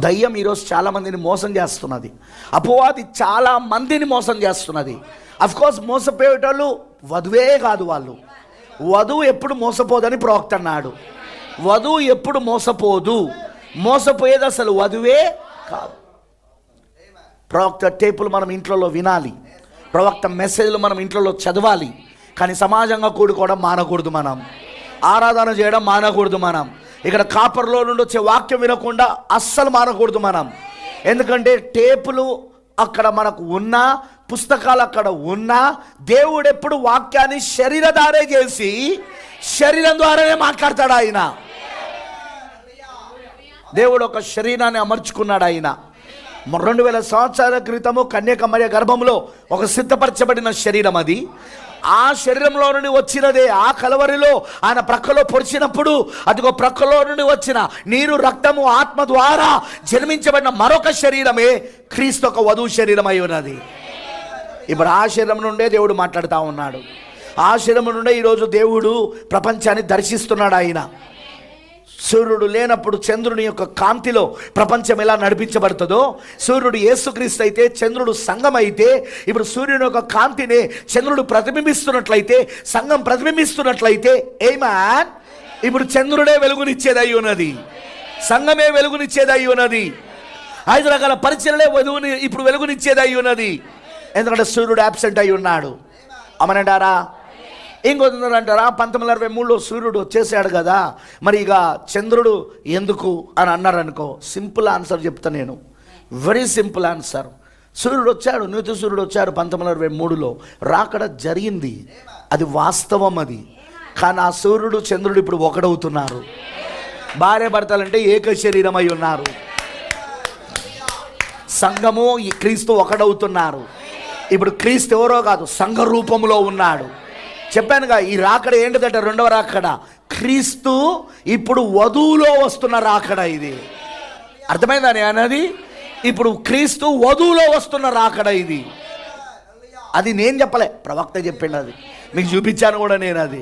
దయ్యం ఈరోజు చాలా మందిని మోసం చేస్తున్నది. అపవాది చాలా మందిని మోసం చేస్తున్నది. అఫ్కోర్స్ మోసపోయేటోళ్ళు వధువే కాదు. వధువు ఎప్పుడు మోసపోదని ప్రవక్త అన్నాడు. వధువు ఎప్పుడు మోసపోదు. మోసపోయేది అసలు వధువే కాదు. ప్రవక్త టేపులు మనం ఇంట్లో వినాలి, ప్రవక్త మెసేజ్లు మనం ఇంట్లో చదవాలి. కానీ సమాజంగా కూడుకోవడం మానకూడదు, మనం ఆరాధన చేయడం మానకూడదు, మనం ఇక్కడ కాపర్లో నుండి వచ్చే వాక్యం వినకుండా అస్సలు మానకూడదు మనం. ఎందుకంటే టేపులు అక్కడ మనకు ఉన్నా, పుస్తకాలు అక్కడ ఉన్నా, దేవుడు ఎప్పుడు వాక్యాన్ని శరీరధారే చేసి శరీరం ద్వారానే మాట్లాడతాడు. ఆయన దేవుడు ఒక శరీరాన్ని అమర్చుకున్నాడు. ఆయన 2000 సంవత్సరాల క్రితము కన్యకమర్య గర్భంలో ఒక సిద్ధపరచబడిన శరీరం అది. ఆ శరీరంలో నుండి వచ్చినదే ఆ కలవరిలో ఆయన ప్రక్కలో పొడిచినప్పుడు అదిగో ప్రక్కలో నుండి వచ్చిన నీరు, రక్తము, ఆత్మ ద్వారా జన్మించబడిన మరొక శరీరమే క్రీస్తు ఒక వధువు శరీరం అయి ఉన్నది. ఇప్పుడు ఆ శరీరం నుండే దేవుడు మాట్లాడుతూ ఉన్నాడు. ఆ శరీరం నుండే ఈరోజు దేవుడు ప్రపంచాన్ని దర్శిస్తున్నాడు. ఆయన సూర్యుడు లేనప్పుడు చంద్రుని యొక్క కాంతిలో ప్రపంచం ఎలా నడిపించబడుతుందో, సూర్యుడు యేసుక్రీస్తు అయితే, చంద్రుడు సంఘం అయితే, ఇప్పుడు సూర్యుని యొక్క కాంతిని చంద్రుడు ప్రతిబింబిస్తున్నట్లయితే, సంఘం ప్రతిబింబిస్తున్నట్లయితే, ఏమాన్ ఇప్పుడు చంద్రుడే వెలుగునిచ్చేది అయి ఉన్నది, సంఘమే వెలుగునిచ్చేది అయి ఉన్నది, 5 రకాల పరిచయలే వధువుని ఇప్పుడు వెలుగునిచ్చేది అయి ఉన్నది. ఎందుకంటే సూర్యుడు అబ్సెంట్ అయి ఉన్నాడు. అమనంటారా? ఇంకొందరు అంటారా 1963లో సూర్యుడు వచ్చేసాడు కదా, మరి ఇక చంద్రుడు ఎందుకు అని అన్నారు అనుకో. సింపుల్ ఆన్సర్ చెప్తా నేను, వెరీ సింపుల్ ఆన్సర్. సూర్యుడు వచ్చాడు, నిత్య సూర్యుడు వచ్చాడు 1923లో, రాకడ జరిగింది, అది వాస్తవం. అది కానీ ఆ సూర్యుడు చంద్రుడు ఇప్పుడు ఒకడవుతున్నారు. భార్య భర్తలంటే ఏక శరీరం అయి ఉన్నారు. సంఘము క్రీస్తు ఒకడవుతున్నారు. ఇప్పుడు క్రీస్తు ఎవరో కాదు, సంఘ రూపంలో ఉన్నాడు. చెప్పానుగా, ఈ రాకడ ఏంటిదట? 2వ రాకడ. క్రీస్తు ఇప్పుడు వధువులో వస్తున్న రాకడ. ఇది అర్థమైందని అన్నది. ఇప్పుడు క్రీస్తు వధువులో వస్తున్న రాకడ ఇది. అది నేను చెప్పలే, ప్రవక్త చెప్పిండు. అది మీకు చూపించాను కూడా నేను. అది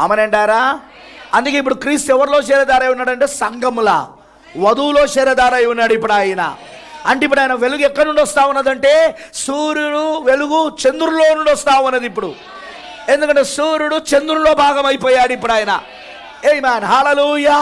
అమనంటారా? అందుకే ఇప్పుడు క్రీస్తు ఎవరిలో శరీరధారై ఉన్నాడంటే సంఘములా, వధువులో శరీరధారై ఉన్నాడు ఇప్పుడు ఆయన. అంటే ఇప్పుడు ఆయన వెలుగు ఎక్కడి నుండి వస్తా ఉన్నదంటే సూర్యుడు వెలుగు చంద్రుల్లో నుండి వస్తా ఉన్నది ఇప్పుడు. ఎందుకంటే సూర్యుడు చంద్రుల్లో భాగం అయిపోయాడు ఇప్పుడు ఆయన. ఆమేన్, హల్లెలూయా.